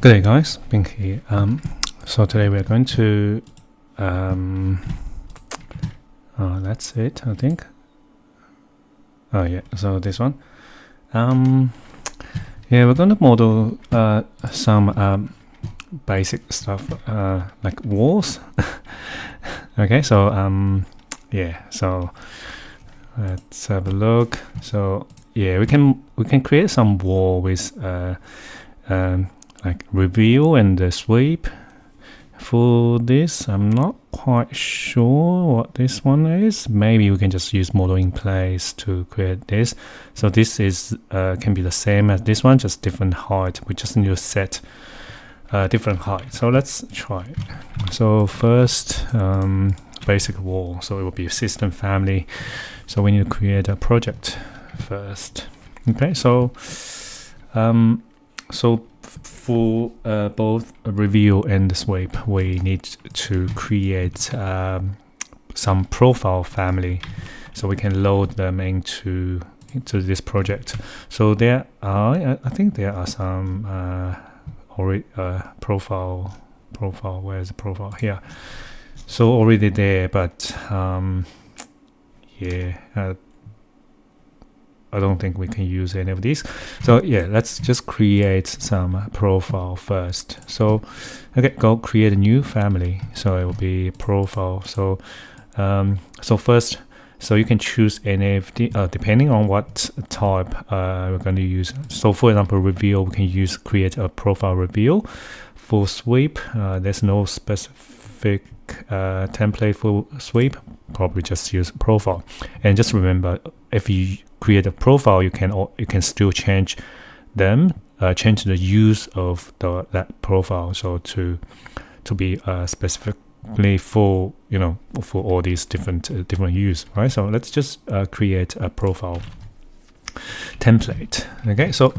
Good day, guys. Pink here. So today we're going to that's it, I think. Oh yeah, so this one. Yeah, we're going to model some basic stuff like walls. Okay, so yeah, so let's have a look. So yeah, we can create some wall with like reveal and sweep. For this, I'm not quite sure what this one is. Maybe we can just use model in place to create this. So this is can be the same as this one, just different height. We just need to set different height. So let's try it. So first, basic wall. So it will be a system family. So we need to create a project first. Okay, so for both reveal and sweep, we need to create some profile family, so we can load them into this project. So there are, I think there are some already profile. Where's the profile here? So already there, but yeah. I don't think we can use any of these. So yeah, let's just create some profile first. So okay, go create a new family. So it will be profile. So so first, so you can choose any of the depending on what type we're going to use. So for example, reveal, we can create a profile reveal. For sweep, there's no specific template for sweep. Probably just use profile. And just remember, if you create a profile, you can still change them, change the use of that profile, so to be specifically for for all these different use, right? So let's just create a profile template. Okay, so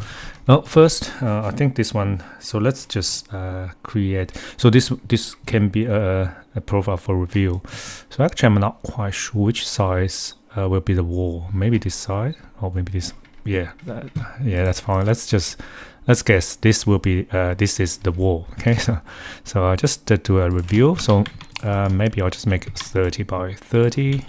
first I think this one, so let's just create, so this can be a profile for review. So actually I'm not quite sure which size will be the wall. Maybe this side, or maybe this. Yeah, yeah, that's fine. Let's guess this will be this is the wall. Okay, so I'll just do a review. So maybe I'll just make it 30 by 30,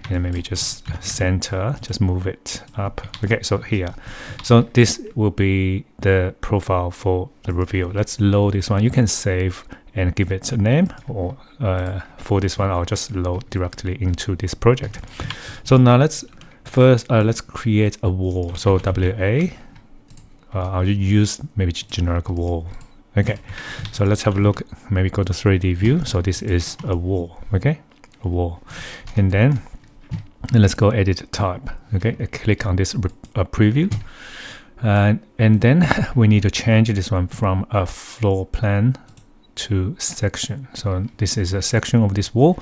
and maybe just center, just move it up. Okay, so here, so this will be the profile for the review. Let's load this one. You can save and give it a name, or for this one I'll just load directly into this project. So now let's create a wall. So WA, I'll use maybe generic wall. Okay, so let's have a look. Maybe go to 3D view. So this is a wall. Okay, a wall, and then let's go edit type. Okay, click on this preview, and then we need to change this one from a floor plan to section. So this is a section of this wall.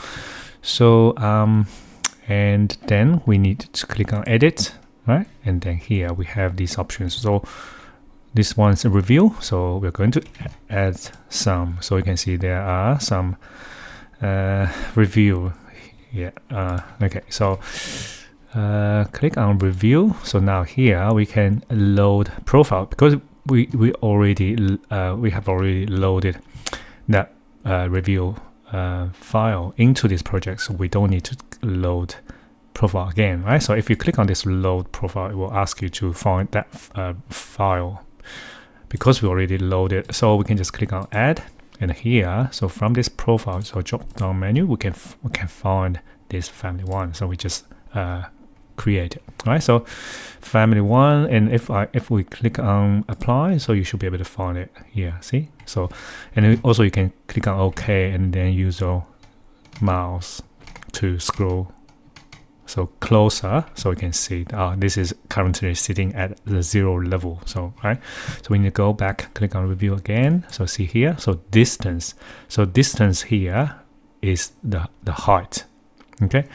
So and then we need to click on edit, right? And then here we have these options. So this one's a review, so we're going to add some. So you can see there are some review. Yeah, okay, so click on review. So now here we can load profile, because we have already loaded that review file into this project, so we don't need to load profile again, right? So if you click on this load profile, it will ask you to find that file, because we already loaded. So we can just click on add, and here, so from this profile, so drop down menu, we can find this family one. So we just create it, right? So family one, and if we click on apply, so you should be able to find it here. See? So, and also you can click on OK, and then use your mouse to scroll so closer, so we can see this is currently sitting at the 0 level. So right, so we need to go back, click on review again. So see here, so distance here is the height. Okay,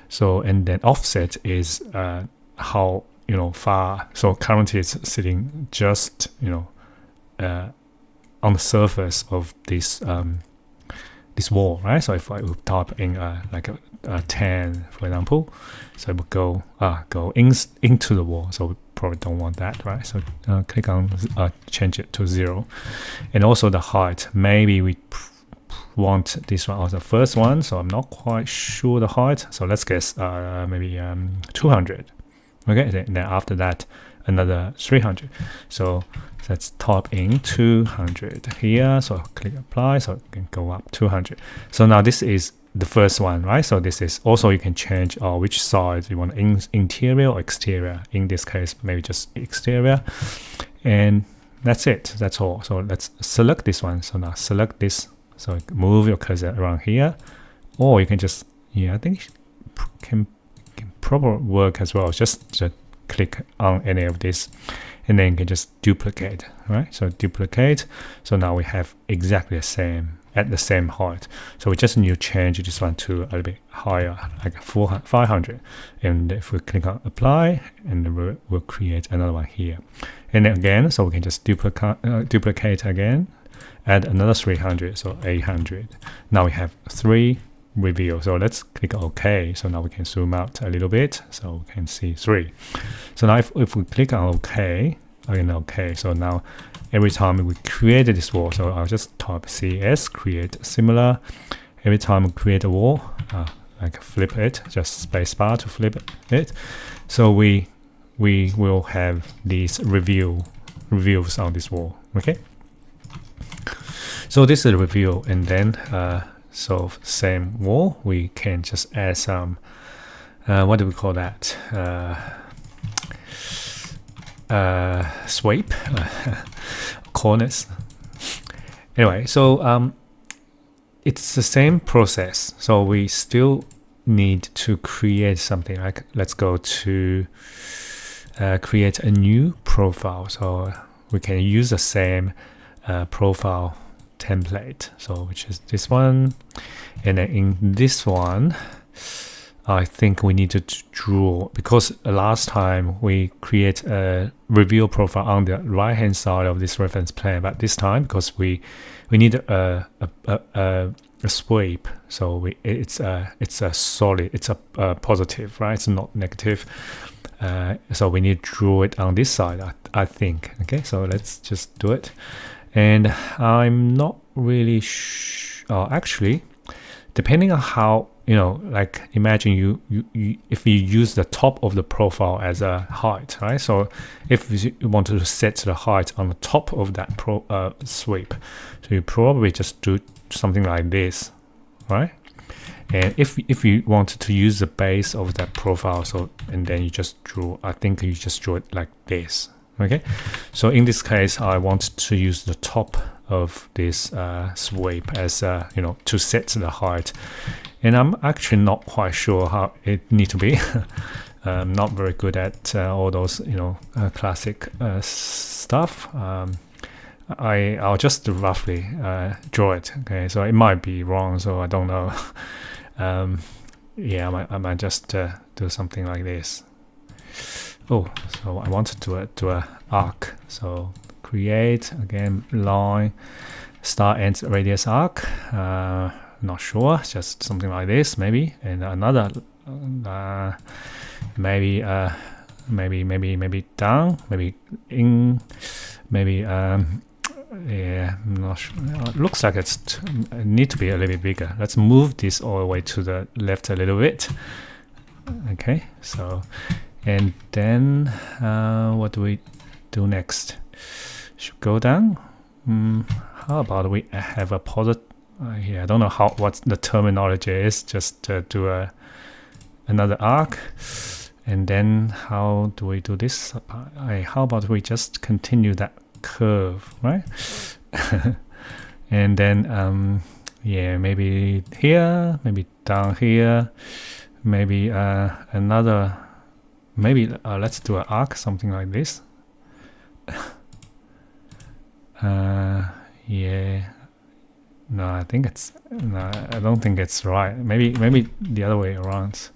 so and then offset is how far. So currently it's sitting just on the surface of this this wall, right? So if I would type in like a 10, for example, so it would go into the wall. So probably don't want that, right? So click on change it to 0. And also the height, maybe we want this one as the first one, so I'm not quite sure the height, so let's guess maybe 200. Okay, then after that another 300, so let's type in 200 here, so click apply, so it can go up 200. So now this is the first one, right? So this is also, you can change which side you want, interior or exterior. In this case, maybe just exterior, and that's it, that's all. So let's select this one. So now select this, so move your cursor around here, or you can just, yeah, I think can probably work as well. Just click on any of this, and then you can just duplicate, right? So duplicate, so now we have exactly the same, at the same height. So we just need to change this one to a little bit higher, like 500. And if we click on apply, and we'll create another one here. And then again, so we can just duplicate again, add another 300, so 800. Now we have 3 review. So let's click OK. So now we can zoom out a little bit, so we can see 3. So now if we click on OK, again OK, so now every time we create this wall, so I'll just type CS, create similar. Every time we create a wall, like flip it, just spacebar to flip it. So we will have these reviews on this wall. Okay. So this is a review, and then so same wall, we can just add some what do we call that? Sweep corners. Anyway, so it's the same process. So we still need to create something. Like, let's go to create a new profile. So we can use the same profile template, so which is this one, and then in this one I think we need to draw, because last time we create a review profile on the right hand side of this reference plane, but this time because we need a sweep, so it's a solid, it's a positive, right? It's not negative, so we need to draw it on this side, I think. Okay, so let's just do it. And I'm not really actually, depending on how, like imagine you if you use the top of the profile as a height, right? So if you want to set the height on the top of that sweep, so you probably just do something like this, right? And if you wanted to use the base of that profile, so and then you just draw, I think you just draw it like this. Okay, so in this case, I want to use the top of this sweep as to set the height, and I'm actually not quite sure how it need to be. I'm not very good at all those classic stuff. I'll just roughly draw it. Okay, so it might be wrong, so I don't know. Yeah, I might just do something like this. Oh, so I want to do a arc. So create again line, start end radius arc. Not sure, just something like this maybe, and another maybe down, maybe in, maybe yeah, I'm not sure. It looks like it need to be a little bit bigger. Let's move this all the way to the left a little bit. Okay, so. And then what do we do next? Should go down. How about we have a positive? Yeah, I don't know what the terminology is. Just do another arc, and then how do we do this? How about we just continue that curve, right? And then yeah, maybe here, maybe down here, maybe another. Maybe let's do an arc, something like this. Yeah. No, I think it's no. I don't think it's right. Maybe the other way around.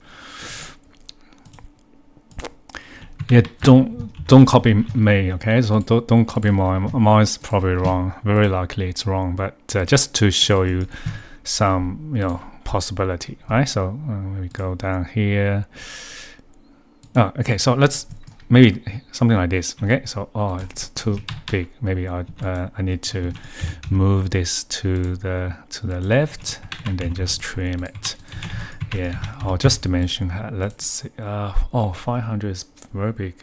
Yeah, don't copy me. Okay, so don't copy mine. Mine's probably wrong. Very likely it's wrong. But just to show you some possibility, right? So we go down here. Oh, okay, so let's maybe something like this. Okay, so it's too big. Maybe I need to move this to the left and then just trim it. Yeah, I'll just dimension. Let's see. 500 is very big.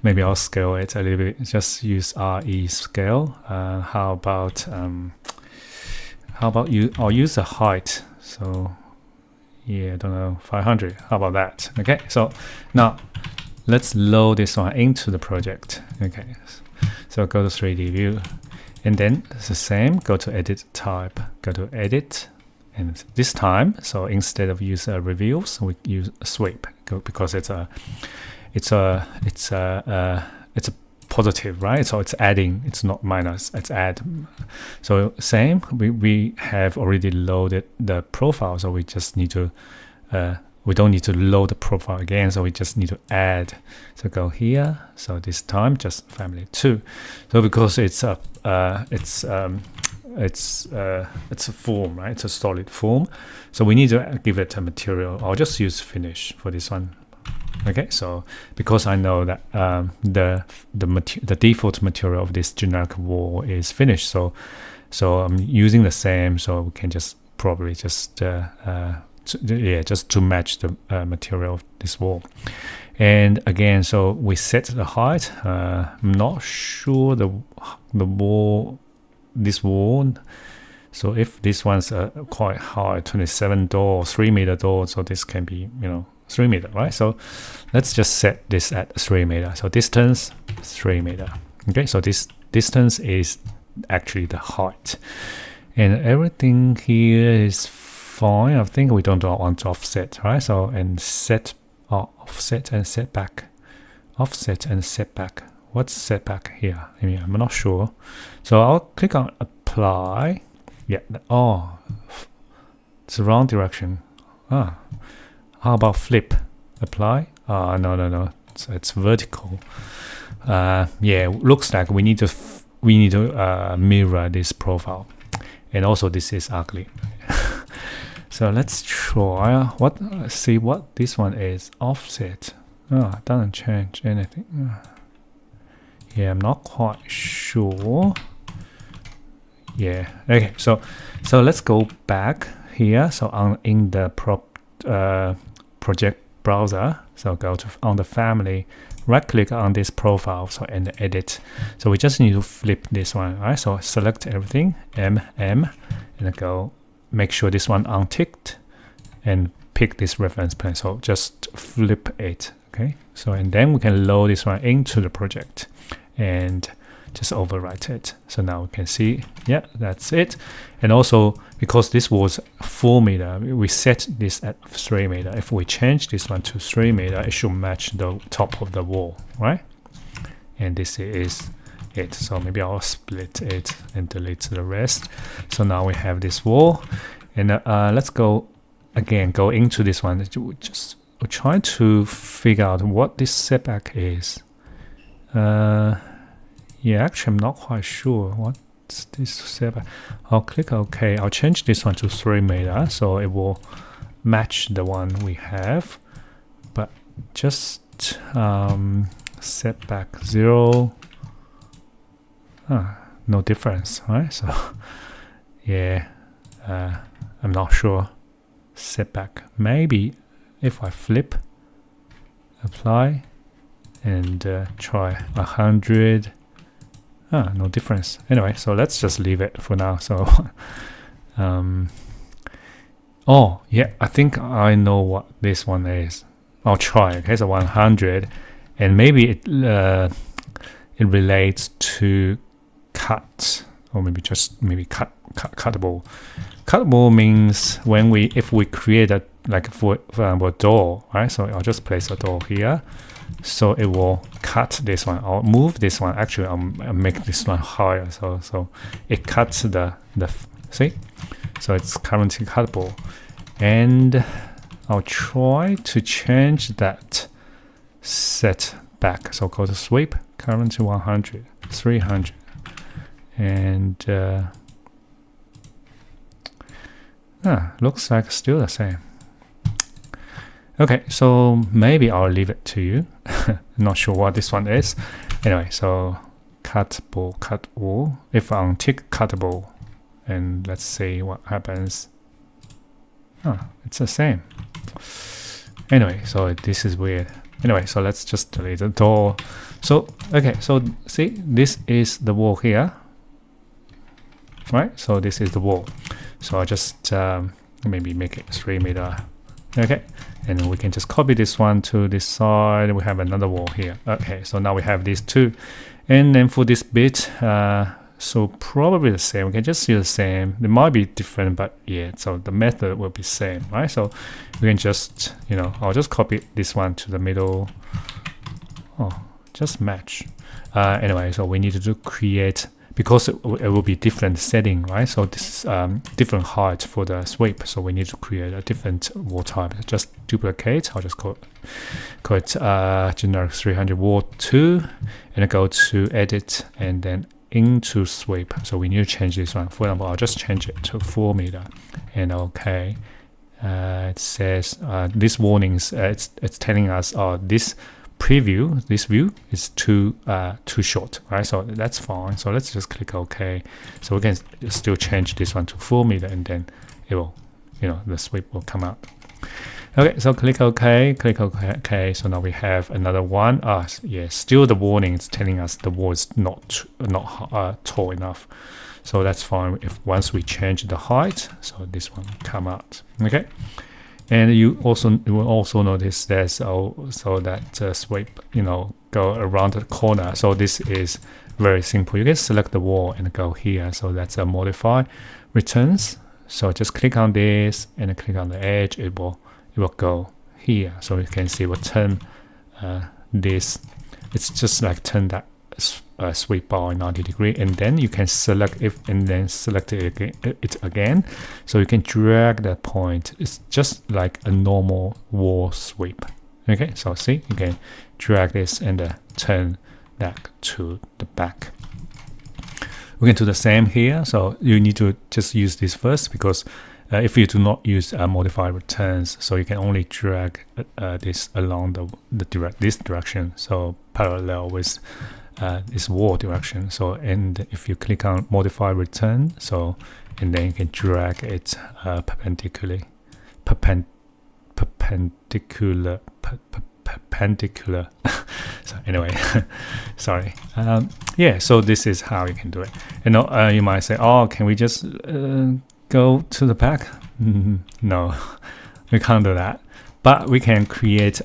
Maybe I'll scale it a little bit. Just use RE scale. How about you? I'll use the height. So yeah, I don't know, 500. How about that? Okay, so now let's load this one into the project. Okay, so go to 3D view, and then it's the same. Go to edit type. Go to edit. And this time, so instead of use reviews, we use a sweep because it's a positive, right? So it's adding, it's not minus, it's add. So same, we have already loaded the profile, so we just need to we don't need to load the profile again, so we just need to add. So go here. So this time just family 2. So because it's a form, right? It's a solid form, so we need to give it a material. I'll just use finish for this one. Okay, so because I know that the default material of this generic wall is finish, so I'm using the same, so we can just probably just just to match the material of this wall. And again, so we set the height. I'm not sure the wall. This wall, so if this one's quite high, 27 door, 3 meter door, so this can be 3 meter, right? So let's just set this at 3 meter. So distance 3 meter. Okay, so this distance is actually the height, and everything here is fine. I think we don't want to offset, right? So and set offset and setback, offset and setback. What's setback here? I mean, I'm not sure. So I'll click on apply. Yeah. It's the wrong direction. How about flip? Apply? No. It's vertical. Yeah. Looks like we need to mirror this profile, and also this is ugly. So let's try. See what this one is. Offset. It doesn't change anything. Yeah, I'm not quite sure. Yeah. Okay. So let's go back here. So in the project browser. So go to on the family. Right click on this profile. So and edit. So we just need to flip this one. Right. So select everything. M and go. Make sure this one unticked and pick this reference plane. So just flip it. Okay. So and then we can load this one into the project and just overwrite it. So now we can see, yeah, that's it. And also because this was 4 meter, we set this at 3 meter. If we change this one to 3 meter, it should match the top of the wall, right? And this is it. So maybe I'll split it and delete the rest. So now we have this wall, and let's go into this one. We're trying to figure out what this setback is. Yeah, actually I'm not quite sure what's this setback. I'll click OK. I'll change this one to 3 meter, so it will match the one we have. But just setback 0. No difference, right? So yeah, I'm not sure. Setback. Maybe if I flip, apply, and try 100. No difference. Anyway, so let's just leave it for now. So yeah, I think I know what this one is. I'll try. Okay, so 100, and maybe it relates to cut, or maybe just cuttable. Cuttable means if we create a, like for example, a door, right? So I'll just place a door here, so it will cut this one. I'll move this one. Actually, I'll make this one higher, so it cuts the see. So it's currently cuttable, and I'll try to change that setback. So go to sweep, currently 100, 300, and looks like still the same. Okay, so maybe I'll leave it to you. Not sure what this one is. Anyway, so cut all. If I untick cuttable, and let's see what happens. Oh, it's the same. Anyway, so this is weird. Anyway, so let's just delete the door. So, okay, so see, this is the wall here. Right, so this is the wall. So I just maybe make it 3 meter. Okay, and then we can just copy this one to this side. We have another wall here. Okay, so now we have these two. And then for this bit, so probably the same. We can just use the same. It might be different, but yeah, so the method will be same, right? So we can just, you know, I'll just copy this one to the middle. Oh, just match. Anyway, so we need to create, because it will be different setting, right? So this different height for the sweep. So we need to create a different wall type. Just duplicate. I'll just call it generic 300 wall 2, and I go to edit and then into sweep. So we need to change this one. For example, I'll just change it to 4 meter, and okay. It says this warnings. It's telling us this preview, this view is too short, right? So that's fine. So let's just click OK. So we can still change this one to 4 meter, and then it will, you know, the sweep will come out. Okay, so click OK, click OK. So now we have another one. Yeah, still the warning is telling us the wall is not tall enough. So that's fine. If once we change the height, so this one will come out. Okay. And you will also notice there's also that sweep, you know, go around the corner. So this is very simple. You can select the wall and go here. So that's a modify returns. So just click on this and click on the edge. It will go here. So you can see we'll turn this. It's just like turn that sweep bar 90 degrees, and then you can select it and then select it again. So you can drag that point. It's just like a normal wall sweep. Okay, so see, you can drag this and turn that to the back. We can do the same here. So you need to just use this first, because if you do not use modify returns, so you can only drag this along this direction, so parallel with this wall direction. So, and if you click on modify return, so, and then you can drag it perpendicular. So anyway, sorry. Yeah, so this is how you can do it. And you might say, oh, can we just go to the back? No, we can't do that. But we can create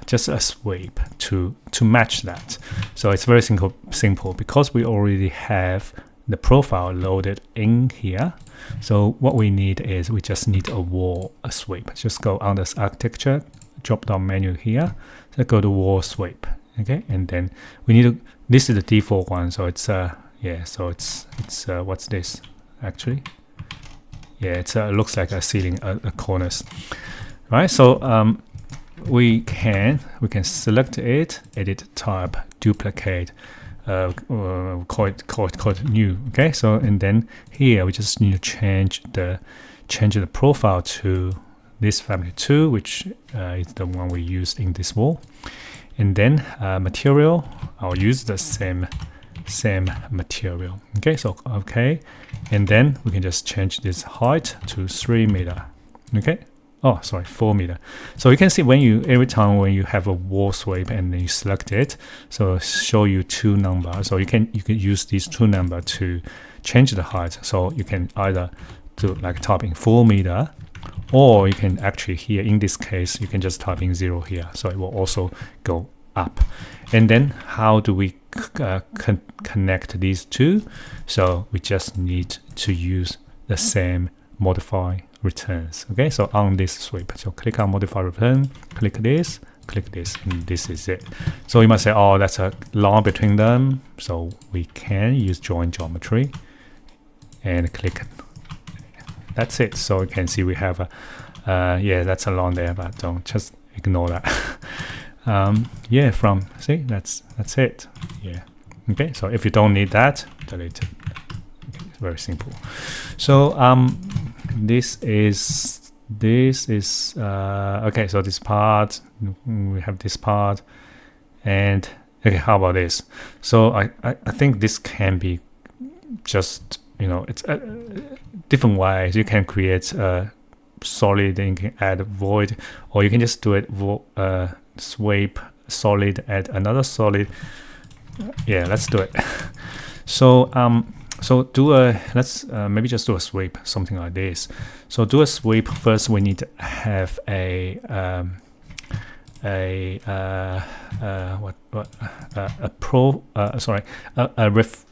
just a sweep to match that. So it's very simple because we already have the profile loaded in here. So what we need is we just need a sweep. Just go on this architecture, drop down menu here. So go to wall sweep. Okay, and then we need to. This is the default one. So it's yeah. So it's what's this actually? Yeah, it looks like a ceiling, a corners. Right, so we can select it, edit type, duplicate, call it new. Okay, so and then here we just need to change the profile to this family 2, which is the one we used in this wall. And then material, I'll use the same material. Okay, so okay, and then we can just change this height to 3 meter. Okay. Oh, sorry, 4 meter. So you can see every time when you have a wall sweep and then you select it, so show you 2 numbers. So you can use these 2 numbers to change the height. So you can either do like type in 4 meter, or you can actually here in this case you can just type in 0 here. So it will also go up. And then how do we connect these two? So we just need to use the same modify returns. Okay, so on this sweep, so click on modify return, click this, and this is it. So you might say, oh, that's a line between them. So we can use join geometry and click. That's it. So you can see we have yeah, that's a line there, but don't just ignore that. Yeah, see, that's it. Yeah. Okay, so if you don't need that, delete it. Okay, very simple. So this is this is okay. So this part, we have this part, and okay, how about this? So I think this can be just, you know, it's different ways you can create a solid and you can add a void, or you can just do it sweep solid, add another solid. Yeah, let's do it. So so do a, let's maybe just do a sweep, something like this. So do a sweep first. We need to have a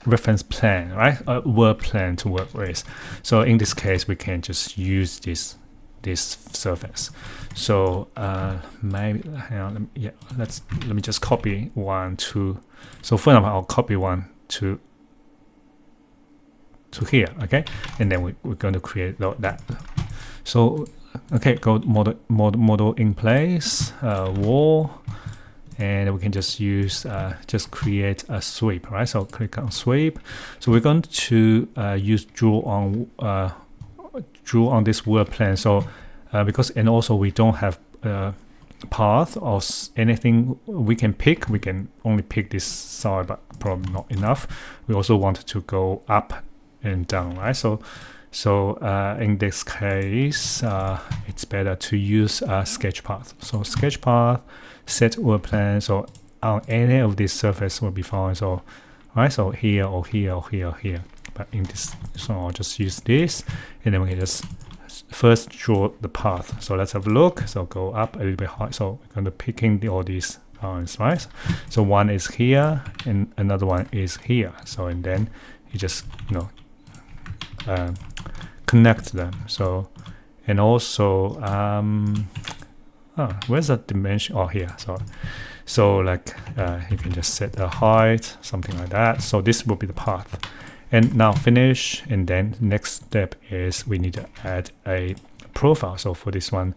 reference plan, right? A work plan to work with. So in this case, we can just use this surface. So maybe hang on, let me just copy one to. So for example, I'll copy one to here, okay, and then we're going to create that. So okay, go model in place, wall, and we can just use just create a sweep, right? So click on sweep. So we're going to use draw on this work plan. So because, and also we don't have path or anything we can pick. We can only pick this side, but probably not enough. We also want to go up and down, right? So in this case, it's better to use sketch path. So sketch path, set work plan. So on any of these surface will be fine. So right, so here or here or here or here. But in this, so I'll just use this, and then we can just first draw the path. So let's have a look. So go up a little bit high. So we're going to picking all these lines, right? So one is here and another one is here. So and then you just, you know, connect them. So, and also where's the dimension? Oh, here. So like you can just set a height, something like that. So this will be the path. And now finish, and then next step is we need to add a profile. So for this one,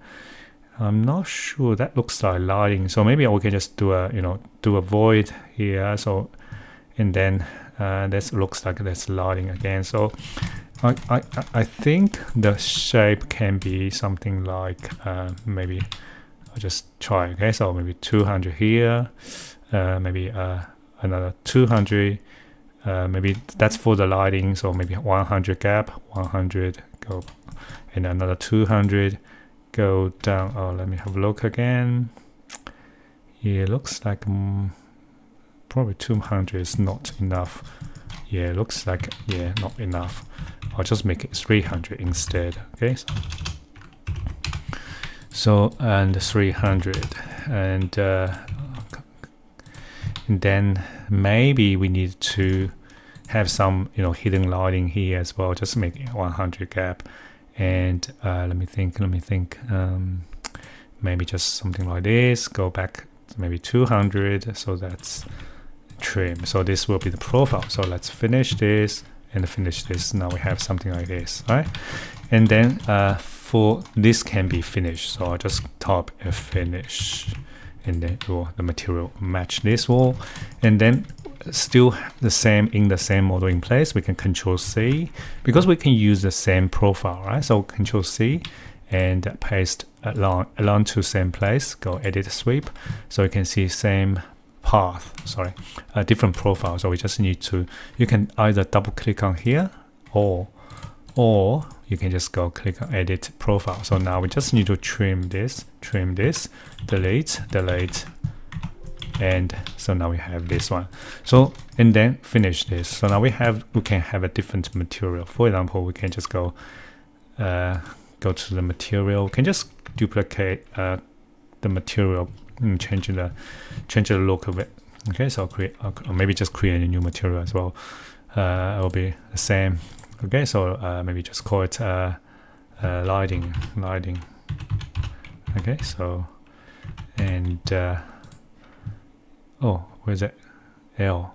I'm not sure, that looks like lighting. So maybe we can just do a, you know, do a void here. So and then this looks like that's lighting again. So I think the shape can be something like maybe I'll just try. Okay, so maybe 200 here, maybe another 200. Maybe that's for the lighting. So maybe 100 gap, 100 go, and another 200 go down. Oh, let me have a look again. Yeah, it looks like probably 200 is not enough. Yeah, it looks like, yeah, not enough. I'll just make it 300 instead. Okay, so and 300, and then maybe we need to have some, you know, hidden lighting here as well. Just make it 100 gap, and let me think. Maybe just something like this. Go back maybe 200. So that's trim. So this will be the profile. So let's finish this and finish this. Now we have something like this, right? And then for this can be finished. So I'll just type a finish, and then the material match this wall, and then still the same in the same model in place. We can Control C because we can use the same profile, right? So Control C and paste along to same place. Go edit sweep, so you can see same path. Sorry, a different profile. So we just need to. You can either double click on here, or you can just go click on edit profile. So now we just need to trim this, delete, and so now we have this one. So and then finish this. So now we can have a different material. For example, we can just go to the material. We can just duplicate the material and change the look of it. Okay, so create or maybe just create a new material as well. It will be the same. Okay, so maybe just call it lighting. Okay, so and oh, where's it? L.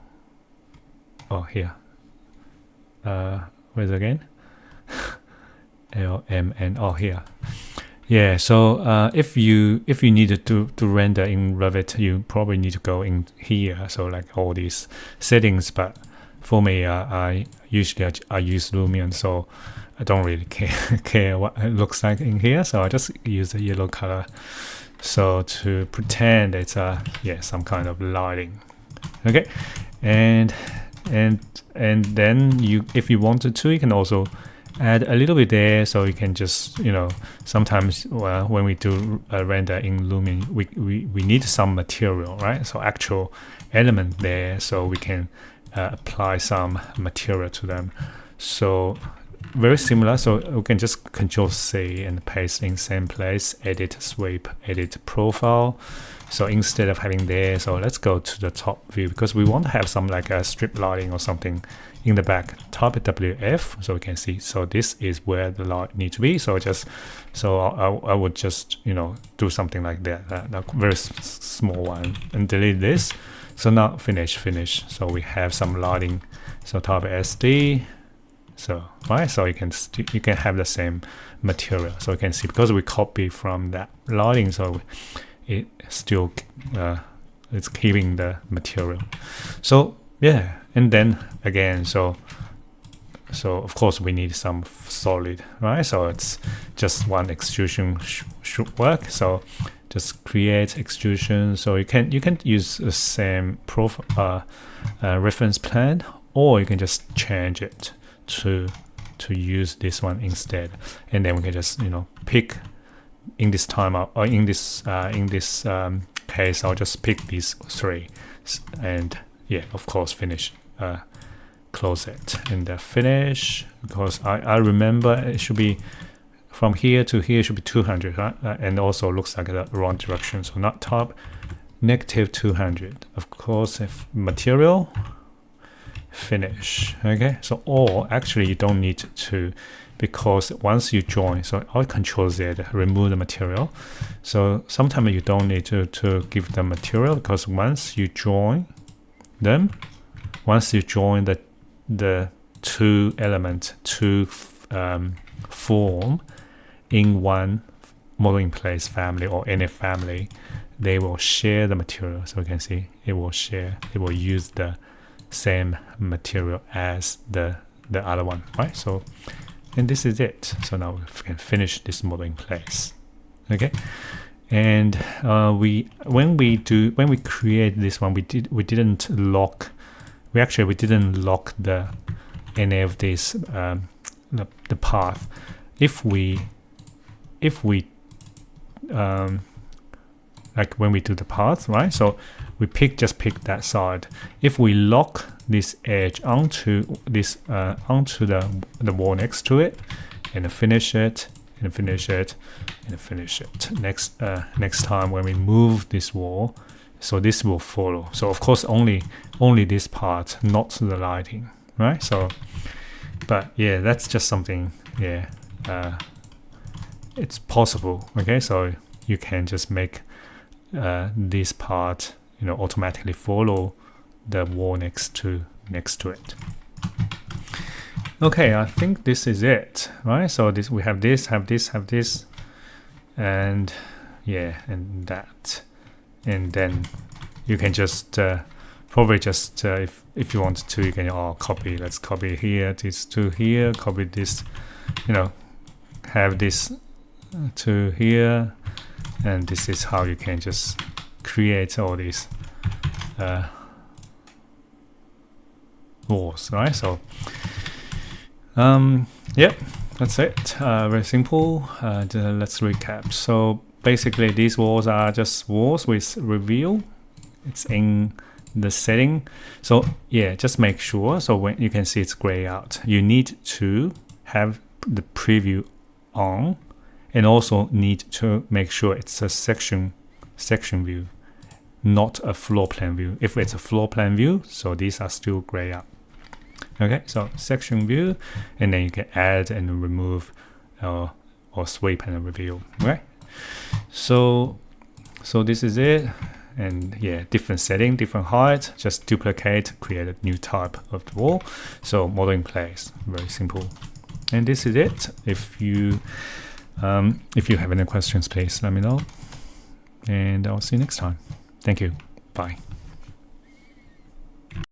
Oh, here. Where's it again? L, M, N. Oh, here. Yeah. So if you needed to render in Revit, you probably need to go in here. So like all these settings, but for me, I usually use Lumion, so I don't really care what it looks like in here, so I just use the yellow color so to pretend it's some kind of lighting. Okay, and then if you wanted to, you can also add a little bit there, so you can just, sometimes when we do a render in Lumen, we need some material, right? So actual element there, so we can apply some material to them. So very similar, so we can just Control C and paste in same place, edit sweep, edit profile. So instead of having there, so let's go to the top view, because we want to have some like a strip lighting or something in the back. Top WF, so we can see, so this is where the light needs to be. So I would just do something like that, a very small one, and delete this. So now finish. So we have some lighting. So top SD. So so you can have the same material. So you can see, because we copy from that lighting, so it still it's keeping the material. So yeah, and then again, so of course we need some solid, right? So it's just one extrusion should work. So just create extrusion. So you can use the same reference plan, or you can just change it to use this one instead, and then we can just pick in this timeout, or in this case I'll just pick these three, and yeah, of course finish, close it, and finish, because I remember it should be from here to here should be 200, right? And also looks like the wrong direction, so not top, -200, of course. If material, finish. Okay, so or actually you don't need to, because once you join, so I'll Control Z, remove the material. So sometimes you don't need to give the material, because once you join them, once you join the two element to form in one modeling place family or any family, they will share the material. So you can see it will share, it will use the same material as the other one, right? So, and this is it. So now we can finish this modeling place. Okay, and when we create this one, we didn't lock any of this the path. If we like when we do the path, right? So we just pick that side. If we lock this edge onto this onto the wall next to it, and finish it, and finish it, and finish it. Next time when we move this wall, so this will follow. So of course only this part, not the lighting, right? So, but yeah, that's just something. Yeah, it's possible. Okay, so you can just make this part automatically follow the wall next to it. Okay, I think this is it, right? So this, we have this, and yeah, and that, and then you can just probably just if you want to, you can copy. Let's copy here, this to here, copy this, have this to here, and this is how you can just create all these walls, right? So yeah, that's it. Very simple. Let's recap. So basically these walls are just walls with reveal. It's in the setting. So yeah, just make sure, so when you can see it's gray out, you need to have the preview on, and also need to make sure it's a section view, not a floor plan view. If it's a floor plan view, so these are still gray out. Okay, so section view, and then you can add and remove or sweep and reveal, right? So this is it. And yeah, different setting, different height, just duplicate, create a new type of the wall. So model in place, very simple. And this is it. If you have any questions, please let me know, and I'll see you next time. Thank you. Bye.